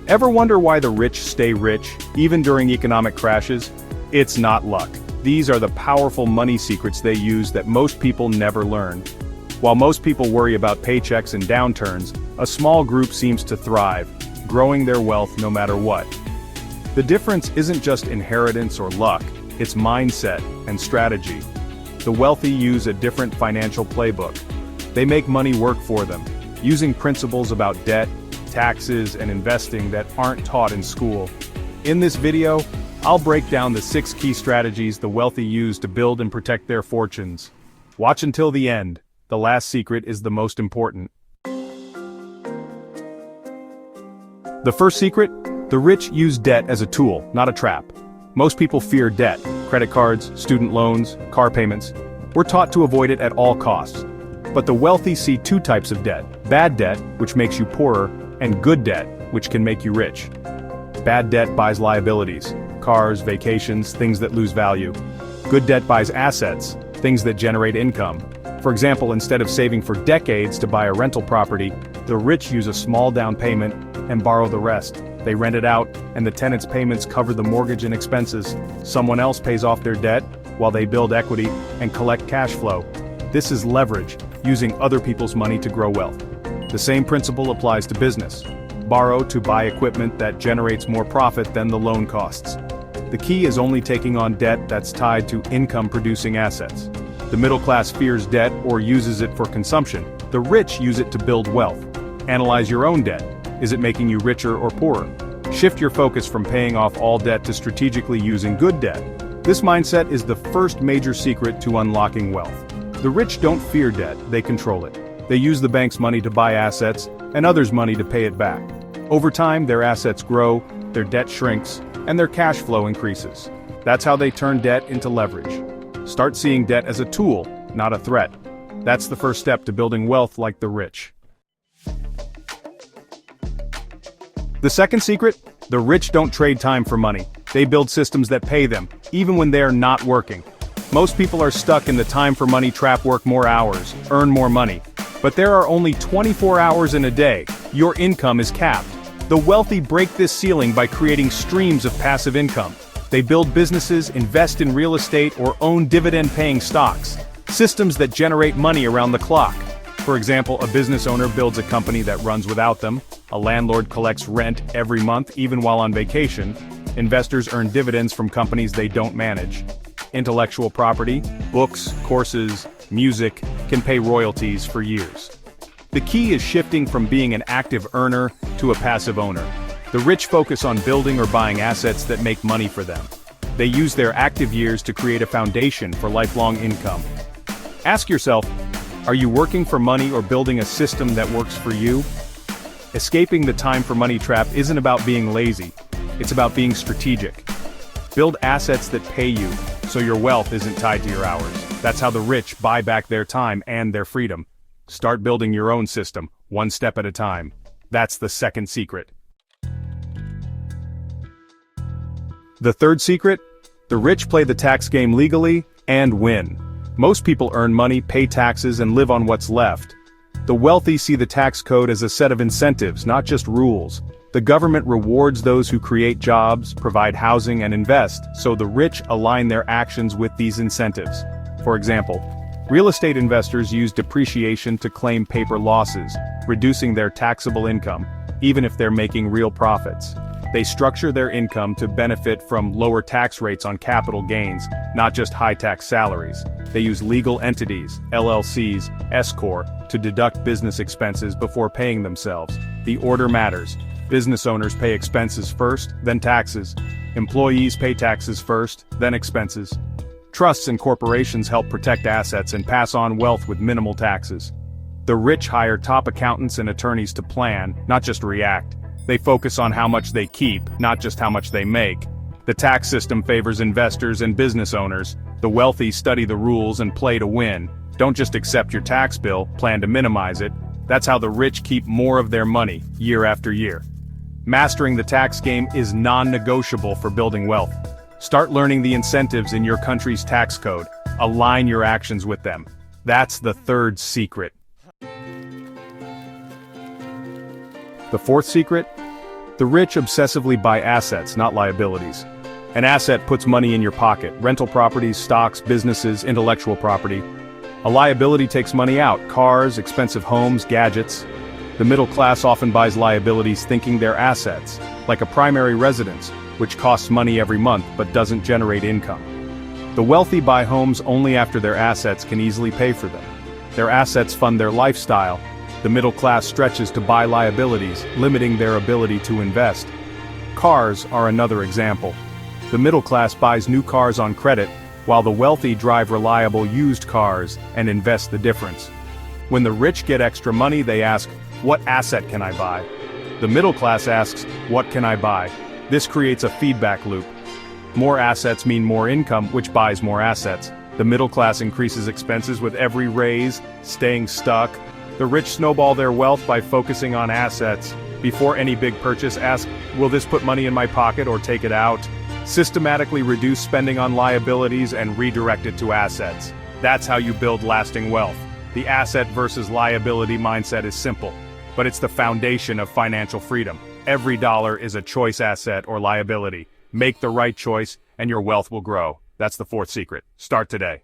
Ever wonder why the rich stay rich, even during economic crashes? It's not luck. These are the powerful money secrets they use that most people never learn. While most people worry about paychecks and downturns, a small group seems to thrive, growing their wealth no matter what. The difference isn't just inheritance or luck, it's mindset and strategy. The wealthy use a different financial playbook. They make money work for them, using principles about debt, taxes, and investing that aren't taught in school. In this video, I'll break down the 6 key strategies the wealthy use to build and protect their fortunes. Watch until the end. The last secret is the most important. The first secret: the rich use debt as a tool, not a trap. Most people fear debt, credit cards, student loans, car payments. We're taught to avoid it at all costs. But the wealthy see 2 types of debt: bad debt, which makes you poorer, and good debt, which can make you rich. Bad debt buys liabilities, cars, vacations, things that lose value. Good debt buys assets, things that generate income. For example, instead of saving for decades to buy a rental property, the rich use a small down payment and borrow the rest. They rent it out, and the tenant's payments cover the mortgage and expenses. Someone else pays off their debt, while they build equity and collect cash flow. This is leverage, using other people's money to grow wealth. The same principle applies to business. Borrow to buy equipment that generates more profit than the loan costs. The key is only taking on debt that's tied to income-producing assets. The middle class fears debt or uses it for consumption. The rich use it to build wealth. Analyze your own debt. Is it making you richer or poorer? Shift your focus from paying off all debt to strategically using good debt. This mindset is the first major secret to unlocking wealth. The rich don't fear debt, they control it. They use the bank's money to buy assets, and others' money to pay it back. Over time, their assets grow, their debt shrinks, and their cash flow increases. That's how they turn debt into leverage. Start seeing debt as a tool, not a threat. That's the first step to building wealth like the rich. The second secret: the rich don't trade time for money. They build systems that pay them, even when they are not working. Most people are stuck in the time for money trap: work more hours, earn more money. But there are only 24 hours in a day. Your income is capped. The wealthy break this ceiling by creating streams of passive income. They build businesses, invest in real estate, or own dividend-paying stocks. Systems that generate money around the clock. For example, a business owner builds a company that runs without them. A landlord collects rent every month, even while on vacation. Investors earn dividends from companies they don't manage. Intellectual property, books, courses, music, can pay royalties for years. The key is shifting from being an active earner to a passive owner. The rich focus on building or buying assets that make money for them. They use their active years to create a foundation for lifelong income. Ask yourself, are you working for money or building a system that works for you? Escaping the time for money trap isn't about being lazy. It's about being strategic. Build assets that pay you, so your wealth isn't tied to your hours. That's how the rich buy back their time and their freedom. Start building your own system, one step at a time. That's the second secret. The third secret: the rich play the tax game legally and win. Most people earn money, pay taxes, and live on what's left. The wealthy see the tax code as a set of incentives, not just rules. The government rewards those who create jobs, provide housing, and invest, so the rich align their actions with these incentives. For example, real estate investors use depreciation to claim paper losses, reducing their taxable income, even if they're making real profits. They structure their income to benefit from lower tax rates on capital gains, not just high-tax salaries. They use legal entities, LLCs, S-Corp, to deduct business expenses before paying themselves. The order matters. Business owners pay expenses first, then taxes. Employees pay taxes first, then expenses. Trusts and corporations help protect assets and pass on wealth with minimal taxes. The rich hire top accountants and attorneys to plan, not just react. They focus on how much they keep, not just how much they make. The tax system favors investors and business owners. The wealthy study the rules and play to win. Don't just accept your tax bill, plan to minimize it. That's how the rich keep more of their money, year after year. Mastering the tax game is non-negotiable for building wealth. Start learning the incentives in your country's tax code. Align your actions with them. That's the third secret. The fourth secret: The rich obsessively buy assets, not liabilities. An asset puts money in your pocket: rental properties, stocks, businesses, intellectual property. A liability takes money out: cars, expensive homes, gadgets. The middle class often buys liabilities thinking they're assets, like a primary residence, which costs money every month but doesn't generate income. The wealthy buy homes only after their assets can easily pay for them. Their assets fund their lifestyle. The middle class stretches to buy liabilities, limiting their ability to invest. Cars are another example. The middle class buys new cars on credit, while the wealthy drive reliable used cars and invest the difference. When the rich get extra money, they ask, "What asset can I buy?" The middle class asks, "What can I buy?" This creates a feedback loop. More assets mean more income, which buys more assets. The middle class increases expenses with every raise, staying stuck. The rich snowball their wealth by focusing on assets. Before any big purchase, ask, "Will this put money in my pocket or take it out?" Systematically reduce spending on liabilities and redirect it to assets. That's how you build lasting wealth. The asset versus liability mindset is simple, but it's the foundation of financial freedom. Every dollar is a choice: asset or liability. Make the right choice, and your wealth will grow. That's the fourth secret. Start today.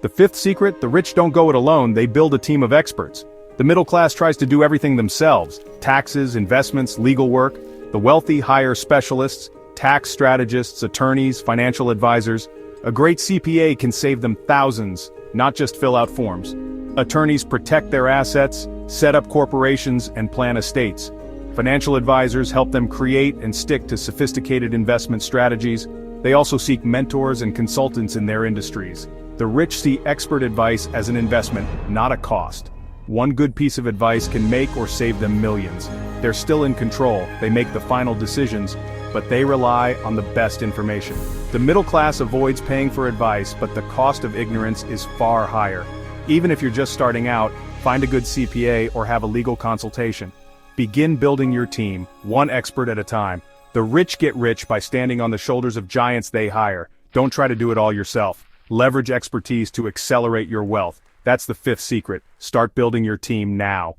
The fifth secret: the rich don't go it alone, they build a team of experts. The middle class tries to do everything themselves: taxes, investments, legal work. The wealthy hire specialists, tax strategists, attorneys, financial advisors. A great CPA can save them thousands, not just fill out forms. Attorneys protect their assets, set up corporations, and plan estates. Financial advisors help them create and stick to sophisticated investment strategies. They also seek mentors and consultants in their industries. The rich see expert advice as an investment, not a cost. One good piece of advice can make or save them millions. They're still in control, they make the final decisions, but they rely on the best information. The middle class avoids paying for advice, but the cost of ignorance is far higher. Even if you're just starting out, find a good CPA or have a legal consultation. Begin building your team, one expert at a time. The rich get rich by standing on the shoulders of giants they hire. Don't try to do it all yourself. Leverage expertise to accelerate your wealth. That's the fifth secret. Start building your team now.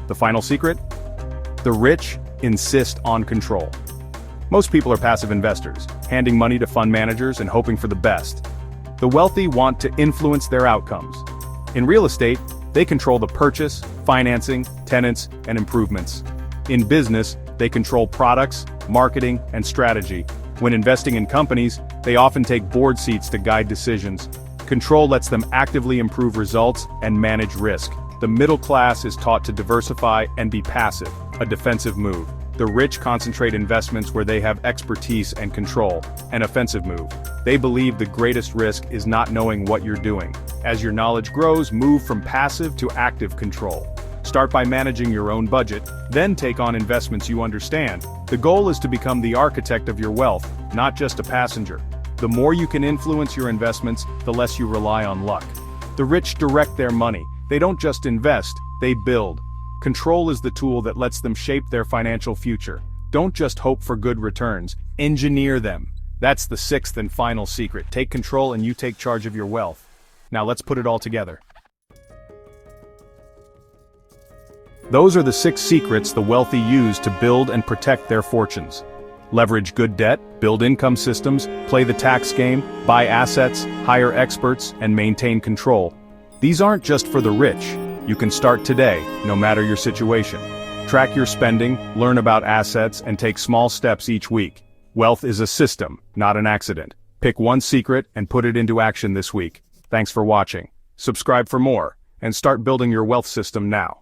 The final secret? The rich insist on control. Most people are passive investors, handing money to fund managers and hoping for the best. The wealthy want to influence their outcomes. In real estate, they control the purchase, financing, tenants, and improvements. In business, they control products, marketing, and strategy. When investing in companies, they often take board seats to guide decisions. Control lets them actively improve results and manage risk. The middle class is taught to diversify and be passive, a defensive move. The rich concentrate investments where they have expertise and control, an offensive move. They believe the greatest risk is not knowing what you're doing. As your knowledge grows, move from passive to active control. Start by managing your own budget, then take on investments you understand. The goal is to become the architect of your wealth, not just a passenger. The more you can influence your investments, the less you rely on luck. The rich direct their money. They don't just invest, they build. Control is the tool that lets them shape their financial future. Don't just hope for good returns, engineer them. That's the sixth and final secret. Take control and you take charge of your wealth. Now let's put it all together. Those are the 6 secrets the wealthy use to build and protect their fortunes. Leverage good debt, build income systems, play the tax game, buy assets, hire experts, and maintain control. These aren't just for the rich. You can start today, no matter your situation. Track your spending, learn about assets, and take small steps each week. Wealth is a system, not an accident. Pick one secret and put it into action this week. Thanks for watching. Subscribe for more, and start building your wealth system now.